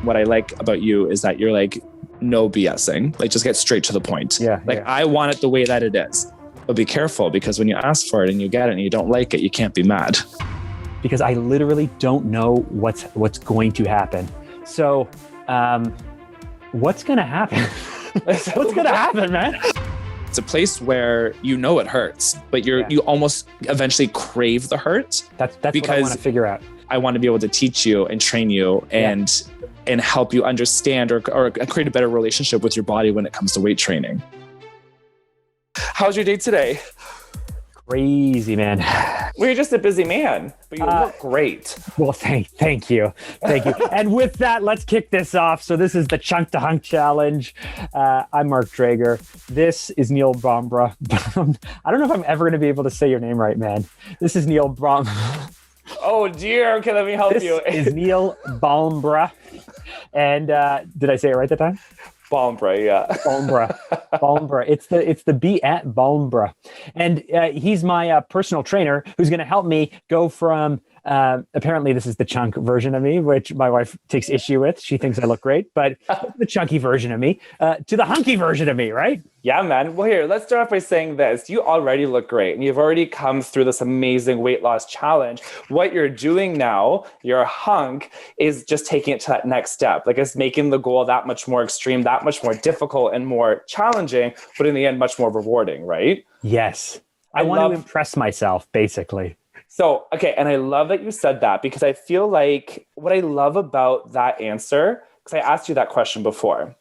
What I like about you is that you're like, no BSing, like just get straight to the point. I want it the way that it is. But be careful, because when you ask for it and you get it and you don't like it, you can't be mad. Because I literally don't know what's going to happen. So what's going to happen? What's going to happen, man? It's a place where you know it hurts, but you almost eventually crave the hurt. That's what I want to figure out. I want to be able to teach you and train you and help you understand or create a better relationship with your body when it comes to weight training. How's your day today? Crazy, man. Well, you're just a busy man, but you look great. Well, thank you. And with that, let's kick this off. So this is the Chunk to Hunk Challenge. I'm Mark Drager. This is Neil Balmbra. I don't know if I'm ever going to be able to say your name right, man. This is Neil Balmbra. Oh dear. Okay, let me help you. This is Neil Balmbra. And did I say it right that time? Balmbra, yeah. Balmbra. It's the B at Balmbra. And he's my personal trainer who's going to help me go from, apparently this is the chunk version of me, which my wife takes issue with. She thinks I look great, but the chunky version of me, to the hunky version of me, right? Yeah, man. Well, here, let's start off by saying this. You already look great, and you've already come through this amazing weight loss challenge. What you're doing now, your hunk, is just taking it to that next step. Like, it's making the goal that much more extreme, that much more difficult and more challenging, but in the end, much more rewarding, right? Yes. I want to impress myself, basically. So, okay, and I love that you said that, because I feel like what I love about that answer, because I asked you that question before,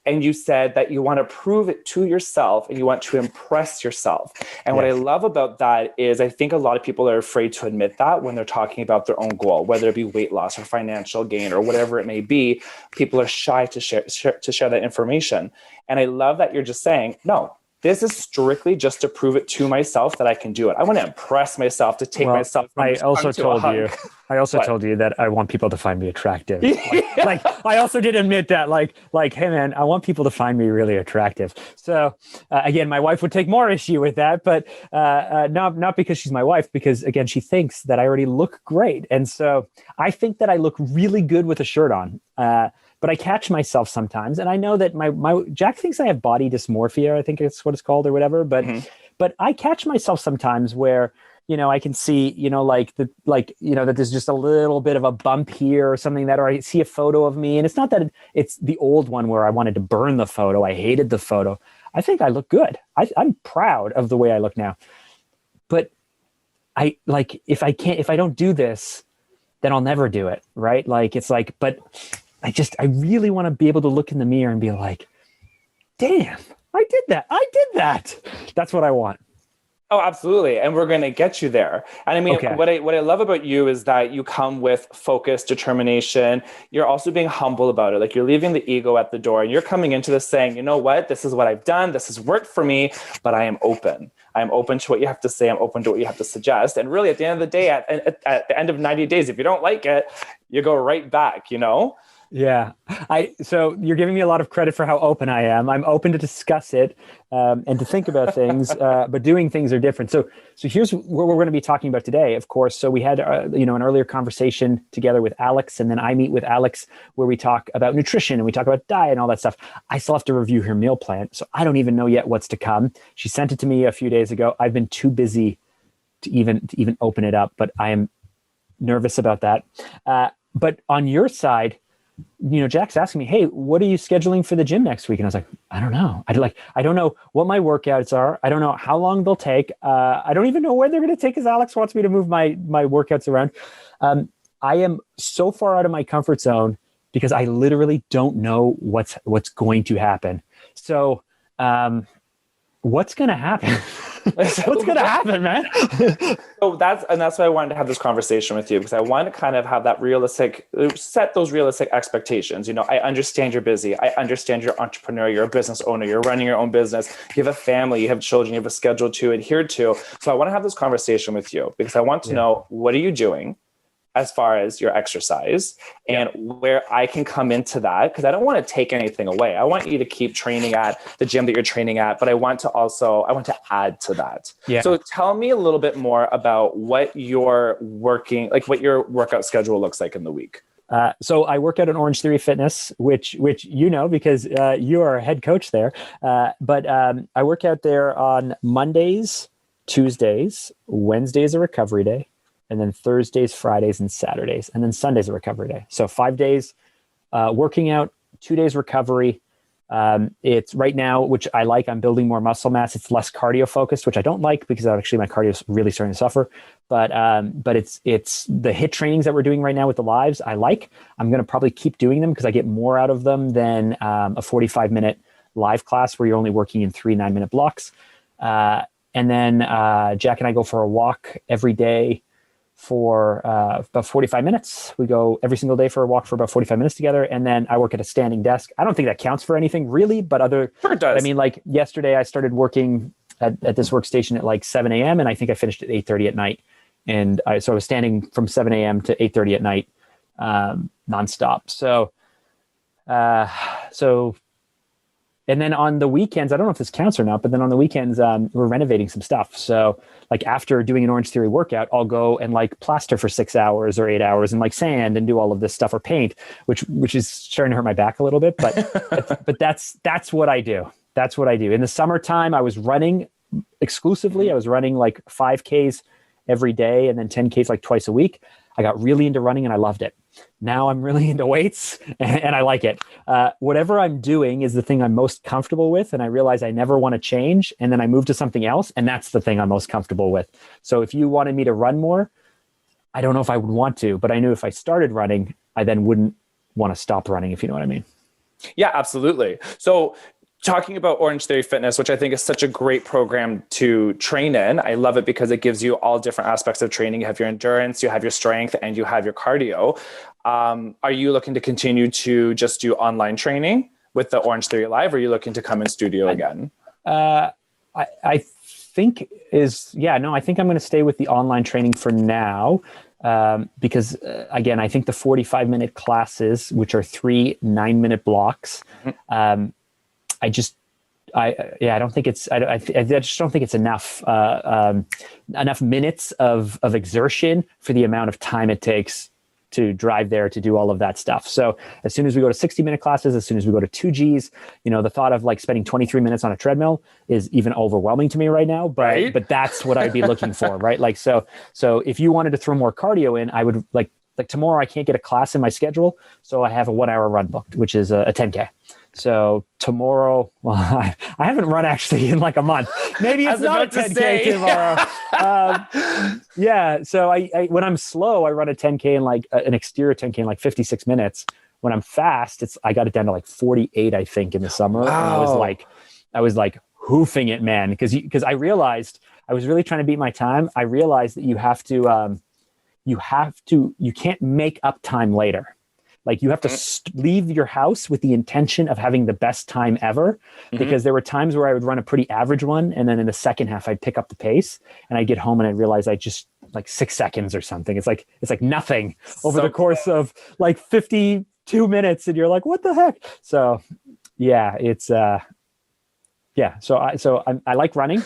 and you said that you want to prove it to yourself and you want to impress yourself. And what I love about that is I think a lot of people are afraid to admit that when they're talking about their own goal, whether it be weight loss or financial gain or whatever it may be. People are shy to share that information. And I love that you're just saying, no, this is strictly just to prove it to myself that I can do it. I want to impress myself to take myself from I also told you that I want people to find me attractive. Like I also did admit that, like, hey man, I want people to find me really attractive. So again, my wife would take more issue with that, but not because she's my wife, because again, she thinks that I already look great. And so I think that I look really good with a shirt on. But I catch myself sometimes, and I know that my Jack thinks I have body dysmorphia. I think it's what it's called or whatever. But but I catch myself sometimes where, you know, I can see, you know, that there's just a little bit of a bump here or something, that, or I see a photo of me, and it's not that it's the old one where I wanted to burn the photo. I hated the photo. I think I look good. I'm proud of the way I look now. But if I don't do this, then I'll never do it. Right? Like, it's like, but I really want to be able to look in the mirror and be like, damn, I did that. That's what I want. Oh, absolutely. And we're going to get you there. And I mean, what I love about you is that you come with focus, determination. You're also being humble about it. Like, you're leaving the ego at the door, and you're coming into this saying, you know what, this is what I've done. This has worked for me, but I am open. I'm open to what you have to say. I'm open to what you have to suggest. And really, at the end of the day, at the end of 90 days, if you don't like it, you go right back, you know? Yeah. So you're giving me a lot of credit for how open I am. I'm open to discuss it and to think about things, but doing things are different. So here's what we're going to be talking about today, of course. So we had, an earlier conversation together with Alex, and then I meet with Alex where we talk about nutrition and we talk about diet and all that stuff. I still have to review her meal plan, so I don't even know yet what's to come. She sent it to me a few days ago. I've been too busy to even open it up, but I am nervous about that. But on your side, you know, Jack's asking me, hey, what are you scheduling for the gym next week? And I was like, I don't know. I don't know what my workouts are. I don't know how long they'll take. I don't even know where they're going to take, because Alex wants me to move my workouts around. I am so far out of my comfort zone because I literally don't know what's going to happen. So what's going to happen? What's going to happen, man? So that's why I wanted to have this conversation with you, because I want to kind of have that set those realistic expectations. You know, I understand you're busy. I understand you're an entrepreneur. You're a business owner. You're running your own business. You have a family. You have children. You have a schedule to adhere to. So I want to have this conversation with you because I want to know, what are you doing as far as your exercise and where I can come into that, because I don't want to take anything away. I want you to keep training at the gym that you're training at, but I want to add to that. Yeah. So tell me a little bit more about what your workout schedule looks like in the week. So I work out at Orange Theory Fitness, which you know because you are a head coach there. But I work out there on Mondays, Tuesdays, Wednesdays a recovery day, and then Thursdays, Fridays, and Saturdays, and then Sunday's a recovery day. So 5 days working out, 2 days recovery. It's right now, which I like. I'm building more muscle mass. It's less cardio focused, which I don't like because actually my cardio is really starting to suffer. But it's the HIIT trainings that we're doing right now with the lives. I like. I'm going to probably keep doing them because I get more out of them than a 45-minute live class where you're only working in 3 9-minute blocks. And then Jack and I go for a walk every day for about 45 minutes. We go every single day for a walk for about 45 minutes together. And then I work at a standing desk. I don't think that counts for anything really, but Sure it does. I mean, like yesterday I started working at this workstation at like 7 a.m. and I think I finished at 8:30 at night. And so I was standing from 7 a.m. to 8:30 at night, nonstop. And then on the weekends, I don't know if this counts or not, but then on the weekends, we're renovating some stuff. So like after doing an Orange Theory workout, I'll go and like plaster for 6 hours or 8 hours and like sand and do all of this stuff or paint, which is starting to hurt my back a little bit. But that's what I do. That's what I do. In the summertime, I was running exclusively. I was running like 5Ks every day and then 10Ks like twice a week. I got really into running and I loved it. Now I'm really into weights and I like it. Whatever I'm doing is the thing I'm most comfortable with. And I realize I never want to change. And then I move to something else. And that's the thing I'm most comfortable with. So if you wanted me to run more, I don't know if I would want to, but I knew if I started running, I then wouldn't want to stop running, if you know what I mean. Yeah, absolutely. So talking about Orange Theory Fitness, which I think is such a great program to train in. I love it because it gives you all different aspects of training. You have your endurance, you have your strength, and you have your cardio. Are you looking to continue to just do online training with the Orange Theory Live, or are you looking to come in studio again? I think I think I'm going to stay with the online training for now. Because again, I think the 45-minute classes, which are 3 9-minute blocks, I just don't think it's enough enough minutes of exertion for the amount of time it takes to drive there to do all of that stuff. So as soon as we go to 60-minute classes, as soon as we go to 2Gs, the thought of like spending 23 minutes on a treadmill is even overwhelming to me right now, but that's what I'd be looking for, right? Like, so if you wanted to throw more cardio in, I would like tomorrow I can't get a class in my schedule. So I have a 1-hour run booked, which is a 10K. So tomorrow, well, I haven't run actually in like a month. Maybe it's not a 10K tomorrow. Yeah. So I when I'm slow, I run a 10K in like an exterior 10K in like 56 minutes. When I'm fast, I got it down to like 48, I think, in the summer. Wow. And I was like hoofing it, man. Because I realized I was really trying to beat my time. I realized that you can't make up time later. Like you have to leave your house with the intention of having the best time ever, because there were times where I would run a pretty average one. And then in the second half, I'd pick up the pace and I'd get home and I'd realize I just like 6 seconds or something. It's like nothing over the course of like 52 minutes. And you're like, what the heck? So yeah, it's, So I like running.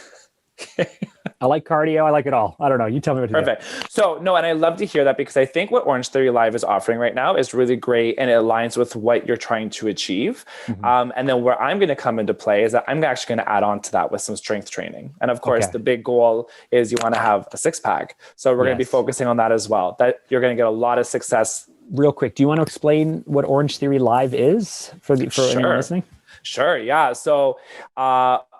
I like cardio. I like it all. I don't know. You tell me what to do. Perfect. So no, and I love to hear that because I think what Orange Theory Live is offering right now is really great and it aligns with what you're trying to achieve. And then where I'm going to come into play is that I'm actually going to add on to that with some strength training. And of course, the big goal is you want to have a 6-pack. So we're going to be focusing on that as well. That you're going to get a lot of success. Real quick, do you want to explain what Orange Theory Live is for anyone listening? Sure. Yeah. So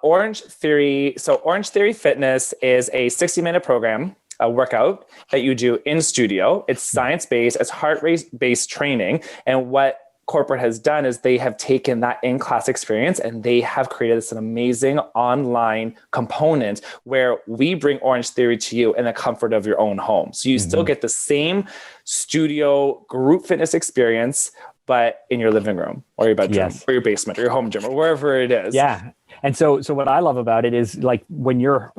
Orange Theory Fitness is a 60-minute program, a workout that you do in studio. It's science-based, it's heart rate-based training. And what corporate has done is they have taken that in-class experience and they have created this amazing online component where we bring Orange Theory to you in the comfort of your own home. So you still get the same studio group fitness experience, but in your living room or your bedroom or your basement or your home gym or wherever it is. Yeah. And so what I love about it is like when you're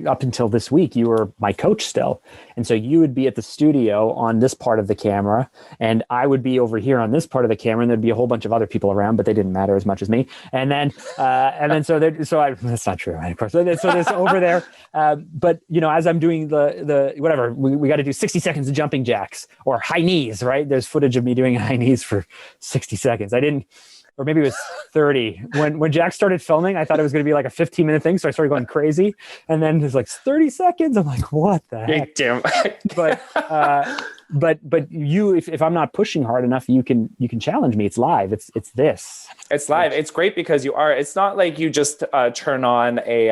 up until this week, you were my coach still. And so you would be at the studio on this part of the camera and I would be over here on this part of the camera and there'd be a whole bunch of other people around, but they didn't matter as much as me. And then that's not true. Of course. So there's over there. But you know, as I'm doing the whatever, we got to do 60 seconds of jumping jacks or high knees, right? There's footage of me doing high knees for 60 seconds. Or maybe it was 30. When Jack started filming, I thought it was going to be like a 15-minute thing. So I started going crazy. And then there's like 30 seconds. I'm like, what the heck? Damn. But you, if I'm not pushing hard enough, you can challenge me. It's live. It's this. It's live. It's great because it's not like you just turn on a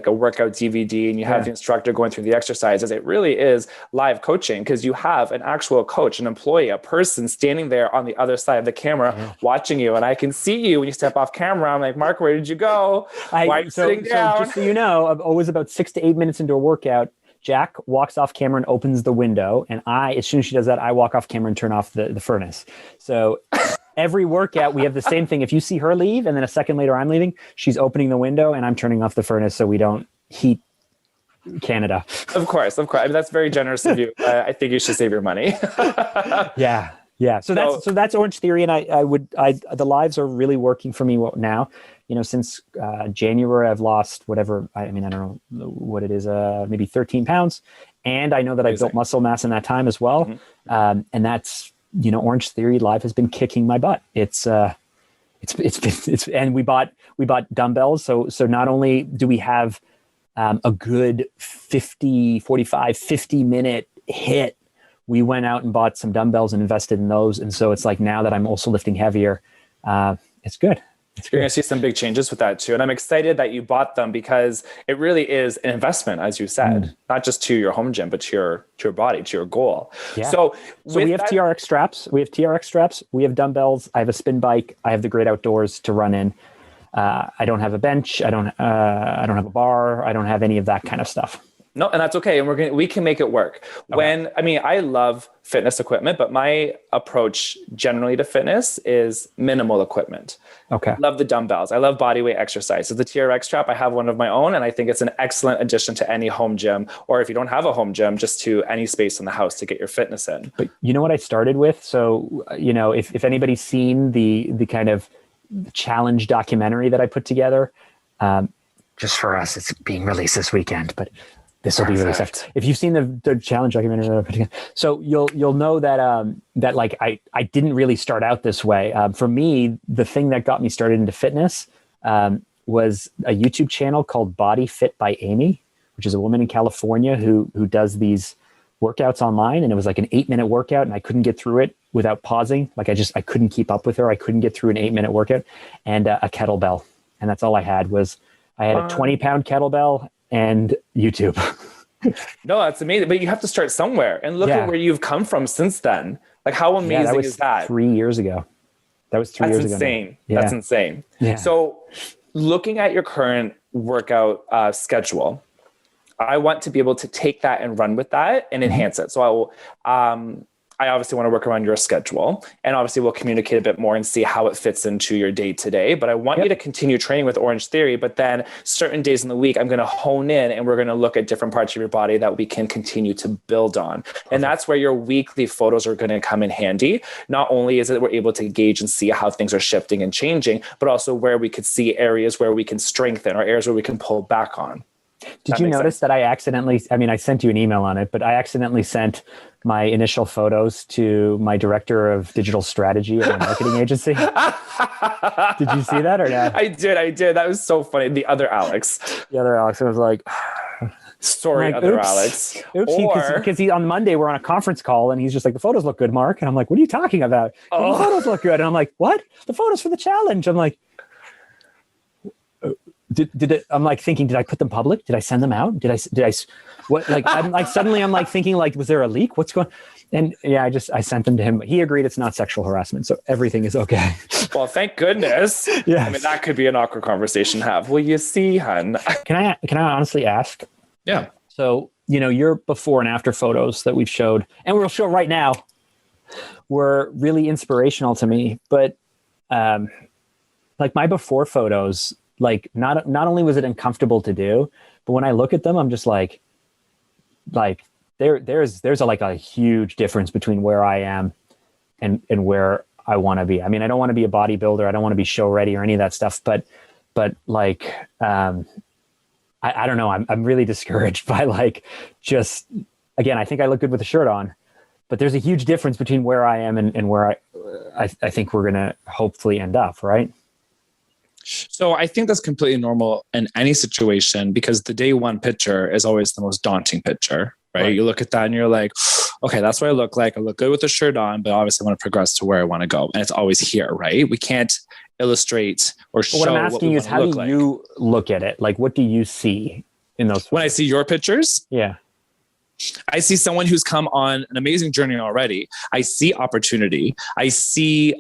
workout DVD and you have the instructor going through the exercises. It really is live coaching because you have an actual coach, an employee, a person standing there on the other side of the camera watching you. And I can see you when you step off camera. I'm like, Mark, where did you go? Why are you sitting down? So just so you know, I'm always about 6 to 8 minutes into a workout. Jack walks off camera and opens the window. And as soon as she does that, I walk off camera and turn off the furnace. So every workout, we have the same thing. If you see her leave and then a second later I'm leaving, she's opening the window and I'm turning off the furnace so we don't heat Canada. Of course. I mean, that's very generous of you. I think you should save your money. Yeah. So that's Orange Theory. And the lives are really working for me now. You know, since January, I've lost whatever, I don't know what it is, maybe 13 pounds. And I know that I've built muscle mass in that time as well. Mm-hmm. And that's, you know, Orange Theory Live has been kicking my butt. It's and we bought dumbbells. So not only do we have a good 50 minute hit, we went out and bought some dumbbells and invested in those. And so it's like now that I'm also lifting heavier, it's good. You're going to see some big changes with that too. And I'm excited that you bought them because it really is an investment, as you said, not just to your home gym, but to your body, to your goal. Yeah. So we have TRX straps. We have dumbbells. I have a spin bike. I have the Great Outdoors to run in. I don't have a bench. I don't have a bar. I don't have any of that kind of stuff. No, and that's okay. And we can make it work. Okay. I love fitness equipment, but my approach generally to fitness is minimal equipment. Okay. I love the dumbbells. I love bodyweight exercise. So the TRX strap, I have one of my own, and I think it's an excellent addition to any home gym, or if you don't have a home gym, just to any space in the house to get your fitness in. But you know what I started with? So, you know, if anybody's seen the kind of challenge documentary that I put together, just for us, it's being released this weekend, but this will be really tough. If you've seen the challenge documentary that I put together, so you'll know that like I didn't really start out this way. For me, the thing that got me started into fitness was a YouTube channel called Body Fit by Amy, which is a woman in California who does these workouts online. And it was like an 8-minute workout, and I couldn't get through it without pausing. Like I couldn't keep up with her. I couldn't get through an 8-minute workout and a kettlebell, and that's all I had. I had a 20-pound kettlebell and YouTube. No, that's amazing. But you have to start somewhere, and look at where you've come from since then. Like, how amazing is that? 3 years ago. That was 3 years ago. That's insane. Yeah. That's insane. Yeah. So looking at your current workout schedule, I want to be able to take that and run with that and enhance it. So I obviously want to work around your schedule, and obviously we'll communicate a bit more and see how it fits into your day to day. But I want you to continue training with Orange Theory, but then certain days in the week, I'm going to hone in and we're going to look at different parts of your body that we can continue to build on. Perfect. And that's where your weekly photos are going to come in handy. Not only is it we're able to gauge and see how things are shifting and changing, but also where we could see areas where we can strengthen or areas where we can pull back on. Did you notice that I sent you an email on it, but I accidentally sent my initial photos to my director of digital strategy at my marketing agency? Did you see that or not? I did. That was so funny. The other Alex. I was like, sorry, Alex. Oops, because on Monday we're on a conference call and he's just like, the photos look good, Mark. And I'm like, what are you talking about? The photos look good. And I'm like, what? The photos for the challenge. I'm like, did it, I'm like thinking, did I put them public? Did I send them out? What? Like, I'm like, suddenly I'm like thinking like, was there a leak? What's going? And I sent them to him. He agreed it's not sexual harassment. So everything is okay. Well, thank goodness. Yeah. I mean, that could be an awkward conversation to have. Well, you see, hun. Can I honestly ask? Yeah. So, your before and after photos that we've showed, and we'll show right now, were really inspirational to me. But like my before photos, like not only was it uncomfortable to do, but when I look at them, I'm just like there's a huge difference between where I am and where I want to be. I mean, I don't want to be a bodybuilder. I don't want to be show ready or any of that stuff, but like, I don't know. I'm really discouraged by like, just, again, I think I look good with a shirt on, but there's a huge difference between where I am and where I think we're going to hopefully end up. Right. So I think that's completely normal in any situation, because the day one picture is always the most daunting picture, right? You look at that and you're like, okay, that's what I look like. I look good with the shirt on, but obviously I want to progress to where I want to go. And it's always here, right? We can't illustrate or show what I'm asking you is, how do you look at it? Like, what do you see in those photos? When I see your pictures? Yeah. I see someone who's come on an amazing journey already. I see opportunity. I see,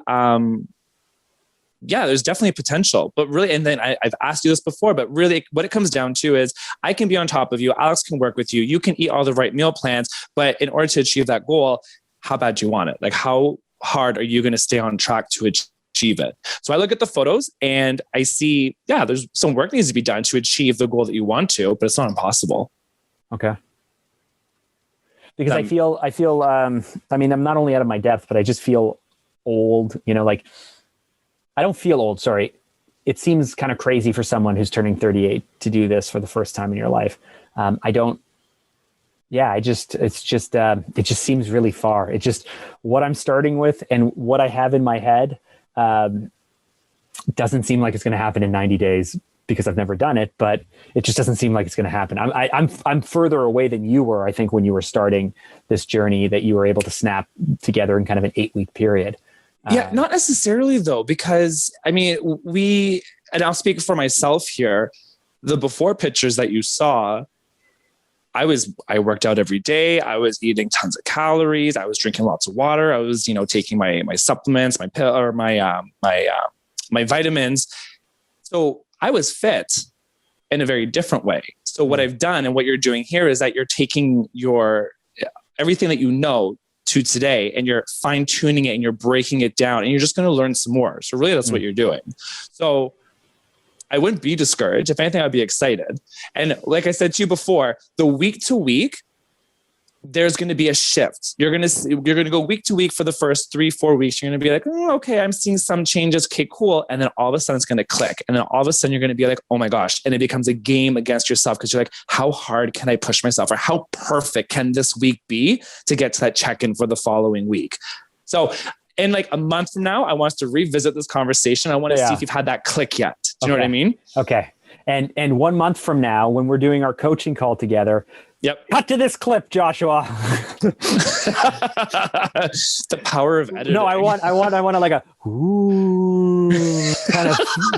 there's definitely potential, but really, and then I've asked you this before, but really what it comes down to is I can be on top of you. Alex can work with you. You can eat all the right meal plans, but in order to achieve that goal, how bad do you want it? Like, how hard are you going to stay on track to achieve it? So I look at the photos and I see, there's some work needs to be done to achieve the goal that you want to, but it's not impossible. Okay. Because I feel, I mean, I'm not only out of my depth, but I just feel old, like, I don't feel old, sorry. It seems kind of crazy for someone who's turning 38 to do this for the first time in your life. It just seems really far. It just, what I'm starting with and what I have in my head doesn't seem like it's going to happen in 90 days because I've never done it, but it just doesn't seem like it's going to happen. I'm further away than you were, I think, when you were starting this journey, that you were able to snap together in kind of an 8-week period. Yeah, not necessarily though, because I mean, and I'll speak for myself here, the before pictures that you saw, I worked out every day. I was eating tons of calories. I was drinking lots of water. I was, taking my supplements, my pill, or my vitamins. So I was fit in a very different way. So what I've done and what you're doing here is that you're taking everything that you know to today, and you're fine tuning it and you're breaking it down, and you're just going to learn some more. So really that's what you're doing. So I wouldn't be discouraged. If anything, I'd be excited. And like I said to you before, the week to week, there's going to be a shift. You're going to go week to week for the first 3-4 weeks. You're going to be like, okay, I'm seeing some changes. Okay, cool. And then all of a sudden it's going to click. And then all of a sudden you're going to be like, oh my gosh. And it becomes a game against yourself, because you're like, how hard can I push myself? Or how perfect can this week be to get to that check-in for the following week? So in like a month from now, I want us to revisit this conversation. I want to see if you've had that click yet. Do you know what I mean? Okay. And 1 month from now, when we're doing our coaching call together, cut to this clip, Joshua. The power of editing. No, I want like a ooh kind of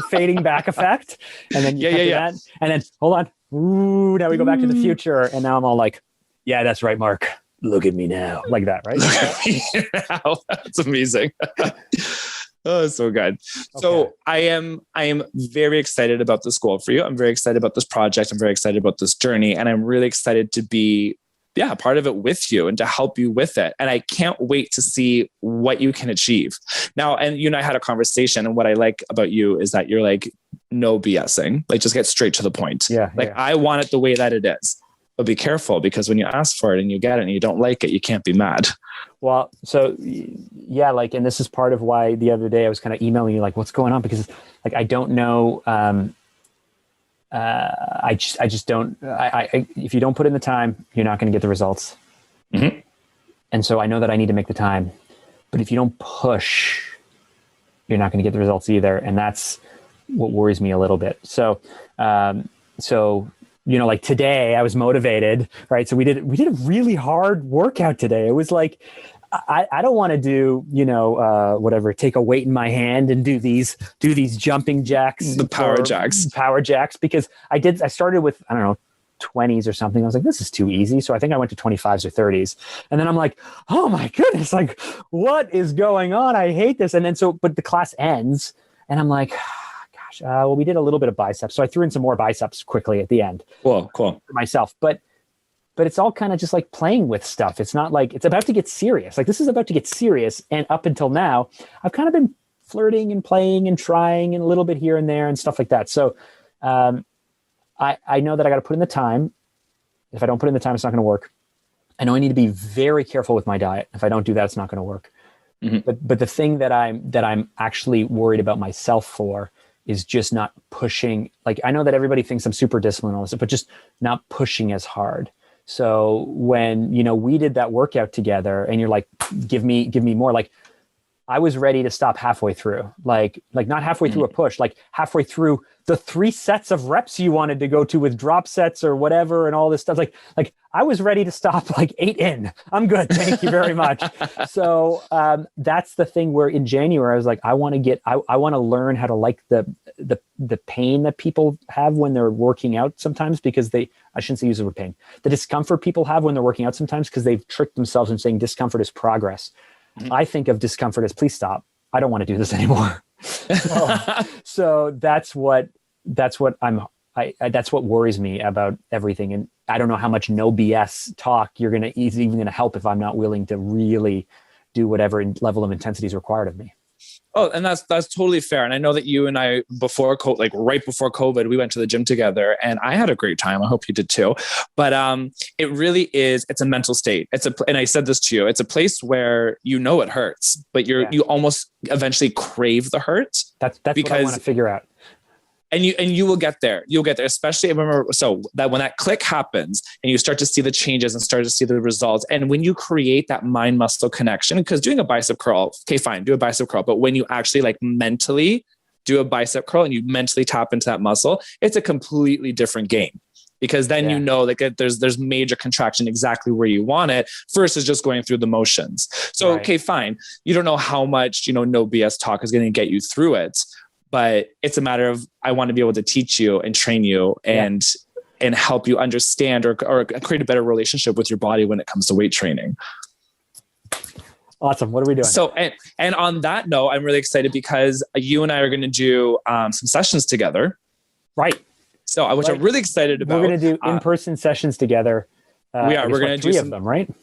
fading back effect, and then that, and then hold on, ooh. Now we go back to the future, and now I'm all like, yeah, that's right, Mark. Look at me now, like that, right? Look at me now. That's amazing. Oh, so good. Okay. So I am very excited about this goal for you. I'm very excited about this project. I'm very excited about this journey. And I'm really excited to be, part of it with you and to help you with it. And I can't wait to see what you can achieve. Now, and you and I had a conversation, and what I like about you is that you're like, no BSing, like just get straight to the point. I want it the way that it is. But be careful, because when you ask for it and you get it and you don't like it, you can't be mad. Well, so and this is part of why the other day I was kind of emailing you, like, what's going on? Because like, I don't know. I just don't, if you don't put in the time, you're not going to get the results. Mm-hmm. And so I know that I need to make the time, but if you don't push, you're not going to get the results either. And that's what worries me a little bit. So, like today I was motivated, right? So we did a really hard workout today. It was like, I don't want to do, take a weight in my hand and do these jumping jacks, the power jacks, because I started with, I don't know, 20s or something. I was like, this is too easy. So I think I went to 25s or 30s. And then I'm like, oh my goodness, like what is going on? I hate this. And then but the class ends and I'm like, well, we did a little bit of biceps. So I threw in some more biceps quickly at the end. Cool. For myself. But it's all kind of just like playing with stuff. It's not like it's about to get serious. Like this is about to get serious. And up until now, I've kind of been flirting and playing and trying and a little bit here and there and stuff like that. So I know that I got to put in the time. If I don't put in the time, it's not going to work. I know I need to be very careful with my diet. If I don't do that, it's not going to work. Mm-hmm. But the thing that I'm actually worried about myself for is just not pushing. Like, I know that everybody thinks I'm super disciplined and all this, but just not pushing as hard. So when, we did that workout together and you're like, give me more, like, I was ready to stop halfway through, like not halfway through a push, like halfway through the 3 sets of reps you wanted to go to with drop sets or whatever and all this stuff. Like I was ready to stop like 8 in. I'm good. Thank you very much. So that's the thing where in January, I was like, I want to learn how to like the pain that people have when they're working out sometimes, because I shouldn't say use the word pain, the discomfort people have when they're working out sometimes, because they've tricked themselves into saying discomfort is progress. Mm-hmm. I think of discomfort as please stop. I don't want to do this anymore. So that's what worries me about everything. And I don't know how much no BS talk is even going to help if I'm not willing to really do whatever level of intensity is required of me. Oh, and that's totally fair. And I know that you and I, right before COVID, we went to the gym together and I had a great time. I hope you did too. But it really is, it's a mental state. And I said this to you, it's a place where it hurts, but you almost eventually crave the hurt. That's what I want to figure out. And you will get there. You'll get there, especially so that when that click happens and you start to see the changes and start to see the results. And when you create that mind muscle connection, because doing a bicep curl, okay, fine, do a bicep curl. But when you actually like mentally do a bicep curl and you mentally tap into that muscle, it's a completely different game. Because then like there's major contraction exactly where you want it versus just going through the motions. So, okay, fine. You don't know how much, no BS talk is going to get you through it. But it's a matter of, I want to be able to teach you and train you and help you understand or create a better relationship with your body when it comes to weight training. Awesome. What are we doing? So, and on that note, I'm really excited because you and I are going to do some sessions together. Right. So, which I'm really excited about. We're going to do in-person sessions together. We're going to do 3 of them, right?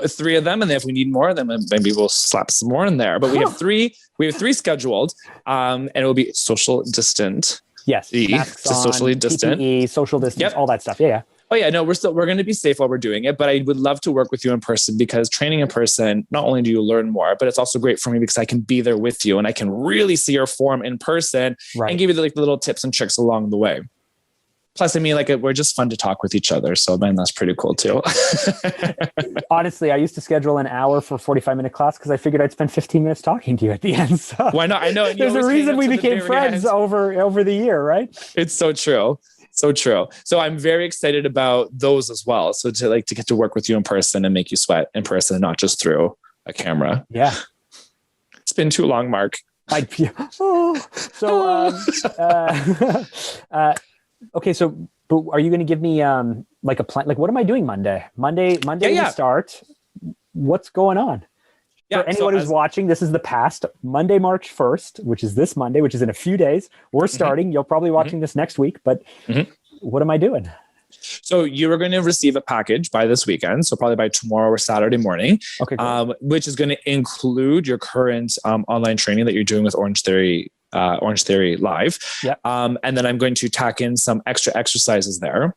3 of them, and then if we need more, then maybe we'll slap some more in there. But we have 3. We have 3 scheduled, and it will be social distant. Yes, socially distant, PPE, social distance, all that stuff. Yeah. Oh yeah, no, we're going to be safe while we're doing it. But I would love to work with you in person, because training in person, not only do you learn more, but it's also great for me because I can be there with you and I can really see your form in person and give you the little tips and tricks along the way. Plus, I mean, we're just fun to talk with each other. So, man, that's pretty cool too. Honestly, I used to schedule an hour for a 45-minute class because I figured I'd spend 15 minutes talking to you at the end. So why not? I know. There's a reason we became friends over the year, right? It's so true. So true. So I'm very excited about those as well. So to get to work with you in person and make you sweat in person, not just through a camera. Yeah. It's been too long, Mark. Okay, so but are you going to give me a plan? Like, what am I doing Monday? Monday we start. What's going on? Yeah, for anyone who's watching, this is the past. Monday, March 1st, which is this Monday, which is in a few days. We're starting. You'll probably be watching this next week, but what am I doing? So you are going to receive a package by this weekend. So probably by tomorrow or Saturday morning, which is going to include your current online training that you're doing with Orange Theory Live. Yep. And then I'm going to tack in some extra exercises there,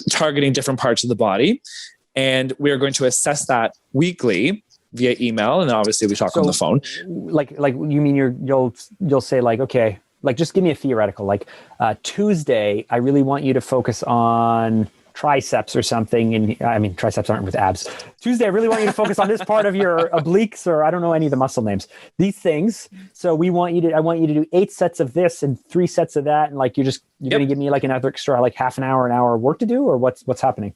targeting different parts of the body. And we are going to assess that weekly via email. And obviously we talk on the phone. Like you mean you'll say okay, just give me a theoretical, Tuesday, I really want you to focus on triceps or something. And I mean, triceps aren't with abs. Tuesday, I really want you to focus on this part of your obliques, or I don't know any of the muscle names, these things. So I want you to do 8 sets of this and 3 sets of that. And you're going to give me another extra, half an hour of work to do, or what's happening?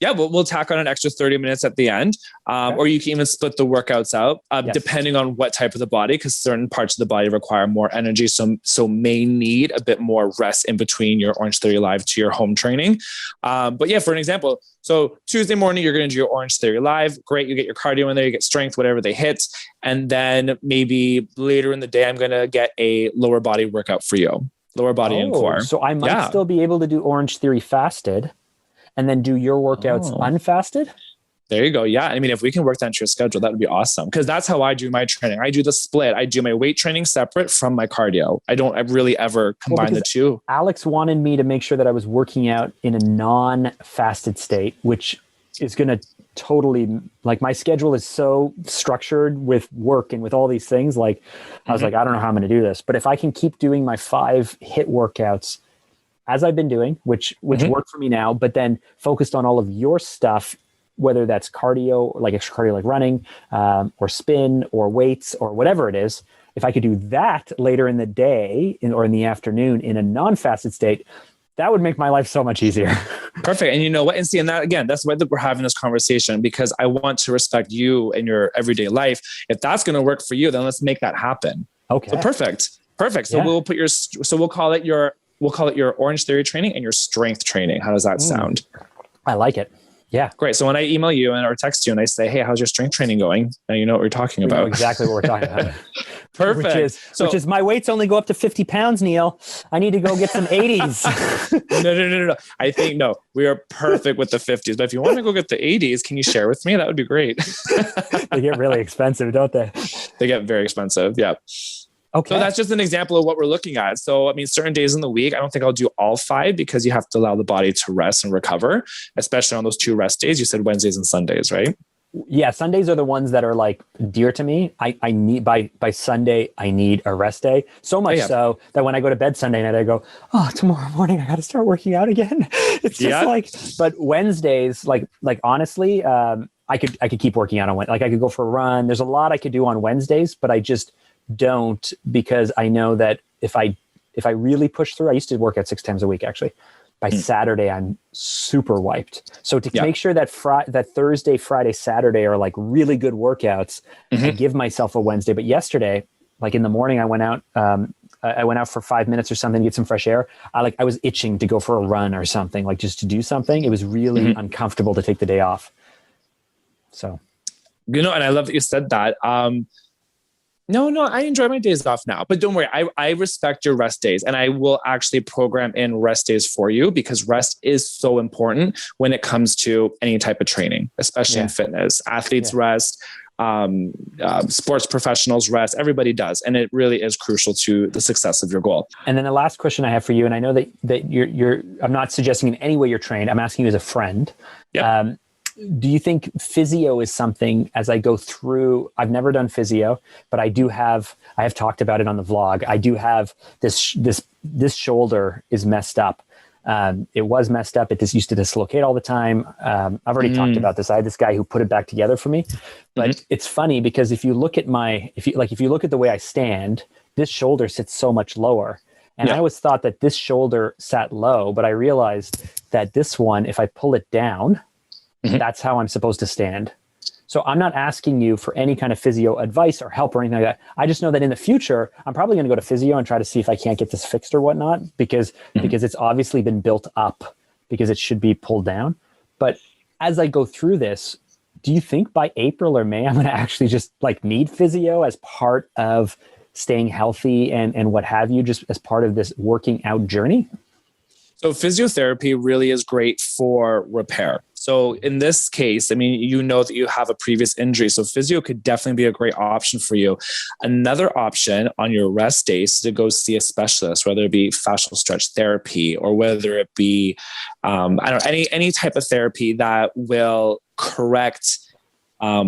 Yeah, we'll tack on an extra 30 minutes at the end. Or you can even split the workouts out depending on what type of the body, because certain parts of the body require more energy. So may need a bit more rest in between your Orange Theory Live to your home training. But yeah, for an example, so Tuesday morning, you're going to do your Orange Theory Live. Great. You get your cardio in there, you get strength, whatever they hit. And then maybe later in the day, I'm going to get a lower body workout for you. Lower body and core. So I might still be able to do Orange Theory fasted and then do your workouts unfasted? There you go. Yeah. I mean, if we can work that into your schedule, that would be awesome. Because that's how I do my training. I do the split. I do my weight training separate from my cardio. I really ever combine the two. Alex wanted me to make sure that I was working out in a non-fasted state, which is going to totally, like, my schedule is so structured with work and with all these things. Like, I was like, I don't know how I'm going to do this. But if I can keep doing my 5 HIIT workouts as I've been doing, which work for me now, but then focused on all of your stuff, whether that's cardio, like extra cardio, like running, or spin or weights or whatever it is, if I could do that later in the day or in the afternoon in a non-fasted state, that would make my life so much easier. Perfect. And you know what? And see, and that again, that's why we're having this conversation, because I want to respect you and your everyday life. If that's going to work for you, then let's make that happen. Okay. So perfect. So we'll call it your Orange Theory training and your strength training. How does that sound? I like it. Yeah. Great. So when I email you or text you and I say, hey, how's your strength training going? Now you know what we're talking about. Know exactly what we're talking about. Perfect. Which is my weights only go up to 50 pounds, Neil. I need to go get some 80s. No. I think, we are perfect with the 50s. But if you want to go get the 80s, can you share with me? That would be great. They get really expensive, don't they? They get very expensive. Yeah. Okay. So that's just an example of what we're looking at. So, I mean, certain days in the week, I don't think I'll do all 5 because you have to allow the body to rest and recover, especially on those 2 rest days. You said Wednesdays and Sundays, right? Yeah. Sundays are the ones that are like dear to me. I need by Sunday, I need a rest day. So much so that when I go to bed Sunday night, I go, oh, tomorrow morning, I got to start working out again. It's just but Wednesdays, like honestly, I could keep working out on Wednesday. Like I could go for a run. There's a lot I could do on Wednesdays, but I just don't, because I know that if I really push through, I used to work out 6 times a week actually. By Saturday, I'm super wiped. So to make sure that that Thursday, Friday, Saturday are like really good workouts, I give myself a Wednesday. But yesterday, like in the morning, I went out. I went out for 5 minutes or something to get some fresh air. I was itching to go for a run or something, like just to do something. It was really uncomfortable to take the day off. So, and I love that you said that. No, I enjoy my days off now, but don't worry. I respect your rest days, and I will actually program in rest days for you, because rest is so important when it comes to any type of training, especially in fitness. Athletes rest, sports professionals rest, everybody does. And it really is crucial to the success of your goal. And then the last question I have for you, and I know that you're I'm not suggesting in any way you're trained. I'm asking you as a friend. Yep. Do you think physio is something, as I go through, I've never done physio, but I have talked about it on the vlog. I do have this shoulder is messed up. It was messed up. It just used to dislocate all the time. I've already talked about this. I had this guy who put it back together for me, but it's funny because if you look at if you look at the way I stand, this shoulder sits so much lower. And I always thought that this shoulder sat low, but I realized that this one, if I pull it down, that's how I'm supposed to stand. So I'm not asking you for any kind of physio advice or help or anything like that. I just know that in the future, I'm probably going to go to physio and try to see if I can't get this fixed or whatnot, because it's obviously been built up because it should be pulled down. But as I go through this, do you think by April or May, I'm going to actually just like need physio as part of staying healthy and what have you, just as part of this working out journey? So physiotherapy really is great for repair. So in this case, I mean, you know that you have a previous injury. So physio could definitely be a great option for you. Another option on your rest days is to go see a specialist, whether it be fascial stretch therapy or whether it be, any type of therapy that will correct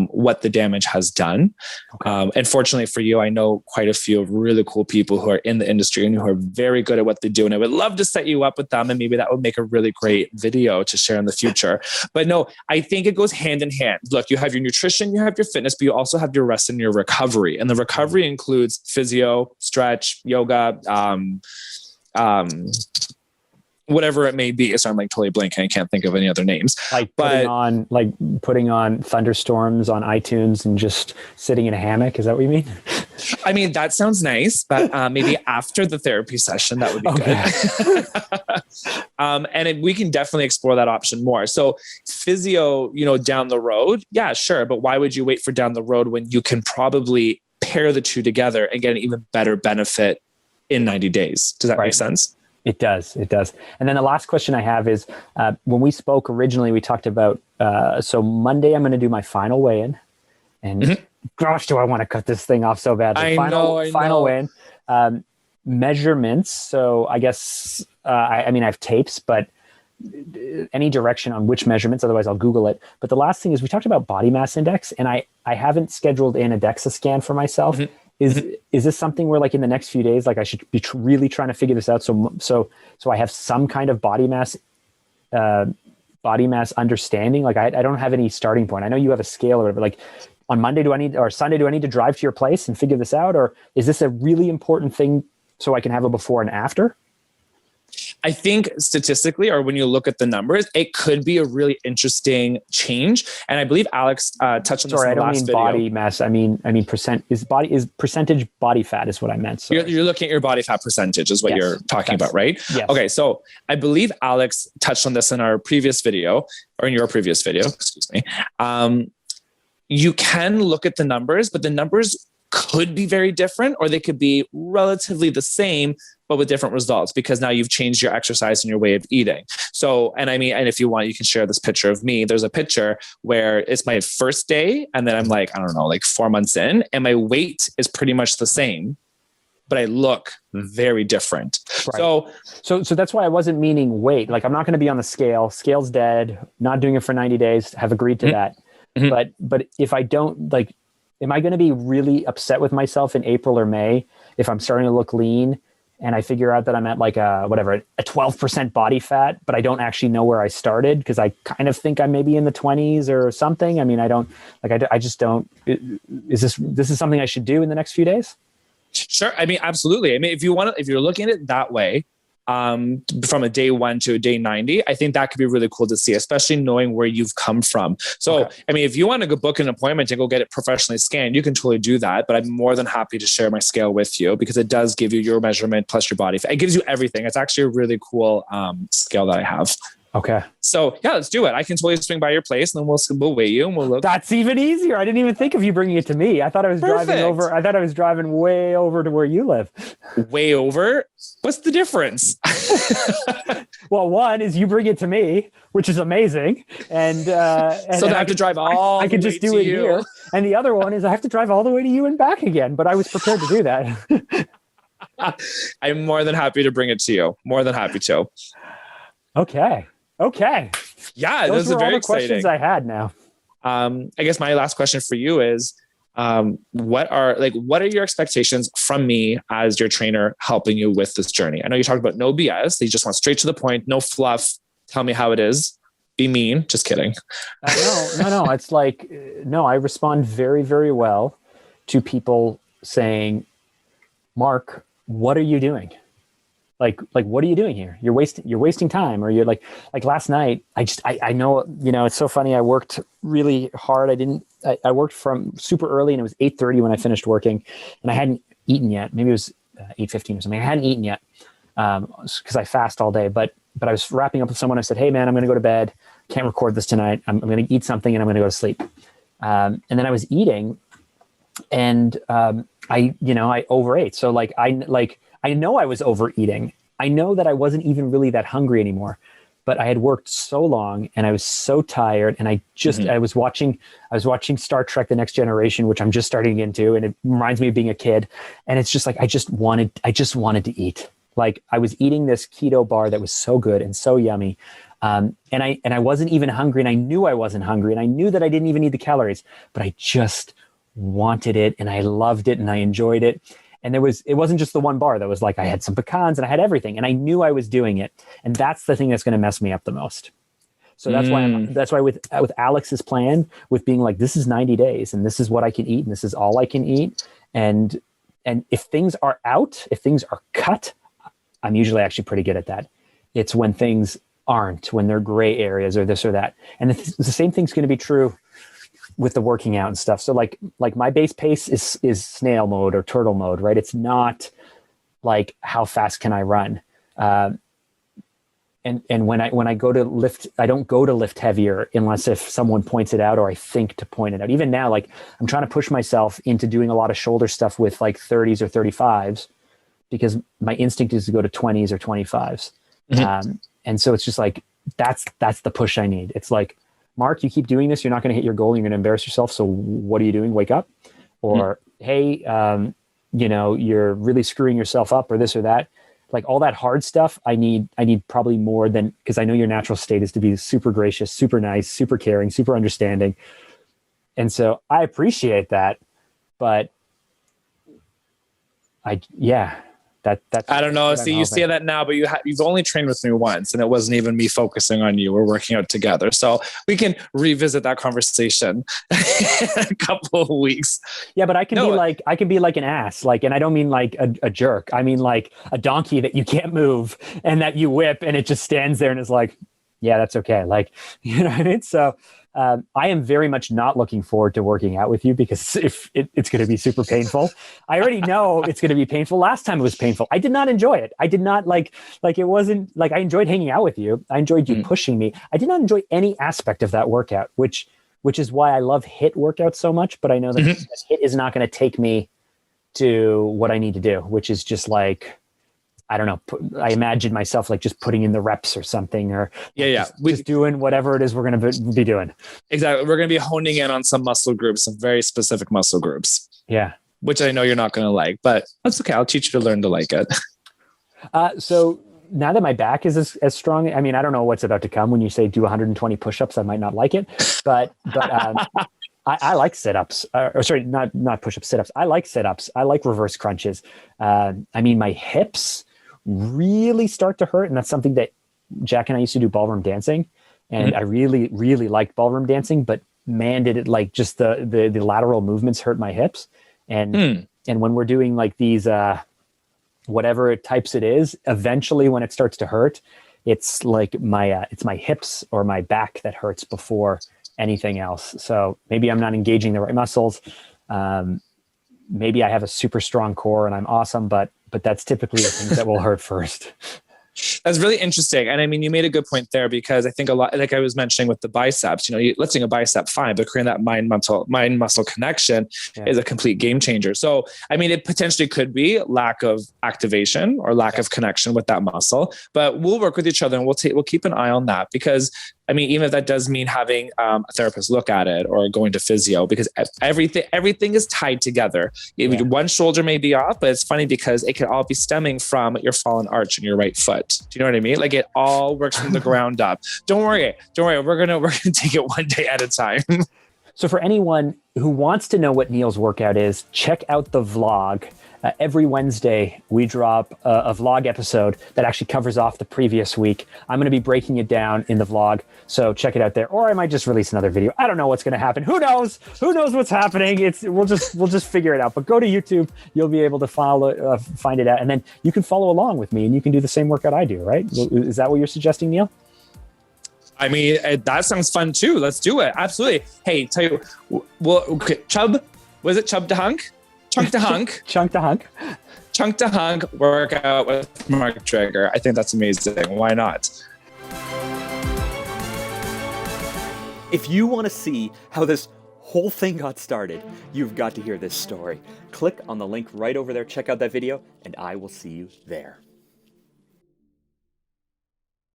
what the damage has done. Okay. And fortunately for you, I know quite a few of really cool people who are in the industry and who are very good at what they do. And I would love to set you up with them. And maybe that would make a really great video to share in the future. But no, I think it goes hand in hand. Look, you have your nutrition, you have your fitness, but you also have your rest and your recovery. And the recovery includes physio, stretch, yoga, whatever it may be. So I'm like totally blanking. I can't think of any other names. Like putting on thunderstorms on iTunes and just sitting in a hammock. Is that what you mean? I mean, that sounds nice, but maybe after the therapy session, that would be good. We can definitely explore that option more. So physio, down the road. Yeah, sure. But why would you wait for down the road when you can probably pair the two together and get an even better benefit in 90 days? Does that make sense? It does. And then the last question I have is, when we spoke originally, we talked about, so Monday I'm going to do my final weigh-in, and gosh, do I want to cut this thing off so badly. I know. Final weigh-in, measurements. So I guess, I mean, I have tapes, but any direction on which measurements, otherwise I'll Google it. But the last thing is, we talked about body mass index, and I haven't scheduled in a DEXA scan for myself. Is this something where, like, in the next few days, like, I should be really trying to figure this out? So I have some kind of body mass understanding. Like, I don't have any starting point. I know you have a scale or whatever. Like, on Monday, or Sunday, do I need to drive to your place and figure this out? Or is this a really important thing so I can have a before and after? I think statistically, or when you look at the numbers, it could be a really interesting change. And I believe Alex touched on this in the last video. Body mass. I mean percentage body fat is what I meant. You're looking at your body fat percentage is what you're talking about, right? Yes. Okay. So I believe Alex touched on this in our previous video, or in your previous video, excuse me. You can look at the numbers, but the numbers could be very different, or they could be relatively the same, but with different results, because now you've changed your exercise and your way of eating. So, and I mean, and if you want, you can share this picture of me. There's a picture where it's my first day, and then I'm like, I don't know, like 4 months in, and my weight is pretty much the same, but I look very different. Right. So that's why I wasn't meaning weight. Like, I'm not going to be on the scale. Scale's dead. Not doing it for 90 days. Have agreed to that. But if I don't, like, am I going to be really upset with myself in April or May if I'm starting to look lean and I figure out that I'm at like a 12% body fat, but I don't actually know where I started because I kind of think I'm maybe in the 20s or something? I mean, I just don't. Is this something I should do in the next few days? Sure. I mean, absolutely. I mean, if you're looking at it that way, from a day 1 to a day 90, I think that could be really cool to see, especially knowing where you've come from. So, okay. I mean, if you want to go book an appointment and go get it professionally scanned, you can totally do that. But I'm more than happy to share my scale with you, because it does give you your measurement plus your body fat. It gives you everything. It's actually a really cool scale that I have. Okay. So yeah, let's do it. I can totally swing by your place, and then we'll weigh you and we'll look. That's even easier. I didn't even think of you bringing it to me. I thought I was driving over. I thought I was driving way over to where you live. Way over? What's the difference? Well, one is you bring it to me, which is amazing. And so I have to drive all I could just do it here. And the other one is I have to drive all the way to you and back again, but I was prepared to do that. I'm more than happy to bring it to you. More than happy to. Okay. Yeah, those are very all the questions I had now. I guess my last question for you is, what are your expectations from me as your trainer helping you with this journey? I know you talked about no BS. You just want straight to the point, no fluff. Tell me how it is. Be mean. Just kidding. No. It's like, no, I respond very, very well to people saying, Mark, what are you doing? Like, what are you doing here? You're wasting time. Or you're like last night, I know, it's so funny. I worked really hard. I worked from super early, and it was 8:30 when I finished working, and I hadn't eaten yet. Maybe it was 8:15 or something. I hadn't eaten yet because I fast all day, but I was wrapping up with someone. I said, hey man, I'm going to go to bed. Can't record this tonight. I'm going to eat something and I'm going to go to sleep. And then I was eating, and I overate. So I know I was overeating. I know that I wasn't even really that hungry anymore, but I had worked so long and I was so tired, and I was watching Star Trek: The Next Generation, which I'm just starting into, and it reminds me of being a kid. And it's just like, I just wanted to eat. Like, I was eating this keto bar that was so good and so yummy. And I wasn't even hungry, and I knew I wasn't hungry, and I knew that I didn't even need the calories, but I just wanted it, and I loved it, and I enjoyed it. And it wasn't just the one bar that was like, I had some pecans and I had everything, and I knew I was doing it. And that's the thing that's going to mess me up the most. So that's why with Alex's plan, with being like, this is 90 days and this is what I can eat and this is all I can eat. And if things are out, if things are cut, I'm usually actually pretty good at that. It's when things aren't, when they're gray areas or this or that. And the same thing's going to be true with the working out and stuff. So like my base pace is snail mode or turtle mode, right? It's not like, how fast can I run? And when I go to lift, I don't go to lift heavier unless if someone points it out or I think to point it out. Even now, like, I'm trying to push myself into doing a lot of shoulder stuff with like 30s or 35s because my instinct is to go to 20s or 25s. And so it's just like, that's the push I need. It's like, Mark, you keep doing this, you're not going to hit your goal, you're going to embarrass yourself. So what are you doing? Wake up. Or, hey, you're really screwing yourself up, or this or that. Like all that hard stuff, I need probably more than, because I know your natural state is to be super gracious, super nice, super caring, super understanding. And so I appreciate that, but that's I don't know. See, you say that now, but you've only trained with me once, and it wasn't even me focusing on you. We're working out together, so we can revisit that conversation in a couple of weeks. Yeah, but I can be like an ass, like, and I don't mean like a jerk. I mean like a donkey that you can't move and that you whip, and it just stands there and is like, yeah, that's okay. Like, you know what I mean? So. I am very much not looking forward to working out with you because it's going to be super painful. I already know it's going to be painful. Last time it was painful. I did not enjoy it. I did not like it wasn't like I enjoyed hanging out with you. I enjoyed you pushing me. I did not enjoy any aspect of that workout, which is why I love HIIT workouts so much. But I know that HIIT is not going to take me to what I need to do, which is just like, I don't know. I imagine myself like just putting in the reps or something, or just doing whatever it is we're going to be doing. Exactly. We're going to be honing in on some muscle groups, some very specific muscle groups. Yeah. Which I know you're not going to like, but that's okay. I'll teach you to learn to like it. So now that my back is as strong, I mean, I don't know what's about to come. When you say do 120 push-ups, I might not like it, but I like sit-ups, or sorry, not push-ups, sit-ups. I like sit-ups. I like reverse crunches. I mean, my hips really start to hurt. And that's something that Jack and I used to do ballroom dancing. And I really, really liked ballroom dancing, but man, did it like just the lateral movements hurt my hips. And when we're doing like these, whatever types it is, eventually when it starts to hurt, it's like it's my hips or my back that hurts before anything else. So maybe I'm not engaging the right muscles. Maybe I have a super strong core and I'm awesome, but that's typically the things that will hurt first. That's really interesting. And I mean, you made a good point there, because I think a lot, like I was mentioning with the biceps, lifting a bicep, fine, but creating that mind muscle connection is a complete game changer. So, I mean, it potentially could be lack of activation or lack of connection with that muscle, but we'll work with each other and we'll keep an eye on that, because I mean, even if that does mean having a therapist look at it or going to physio, because everything is tied together. One shoulder may be off, but it's funny because it can all be stemming from your fallen arch in your right foot. Do you know what I mean? Like it all works from the ground up. Don't worry. We're gonna take it one day at a time. So for anyone who wants to know what Neil's workout is, check out the vlog. Every Wednesday, we drop a vlog episode that actually covers off the previous week. I'm going to be breaking it down in the vlog, so check it out there. Or I might just release another video. I don't know what's going to happen. Who knows? Who knows what's happening? We'll just figure it out. But go to YouTube. You'll be able to find it out, and then you can follow along with me, and you can do the same workout I do. Right? Is that what you're suggesting, Neil? I mean, that sounds fun too. Let's do it. Absolutely. Hey, tell you, okay, Chub, was it Chub to Hunk? Chunk to Hunk. Chunk to Hunk. Chunk to Hunk workout with Mark Traeger. I think that's amazing. Why not? If you want to see how this whole thing got started, you've got to hear this story. Click on the link right over there, check out that video, and I will see you there.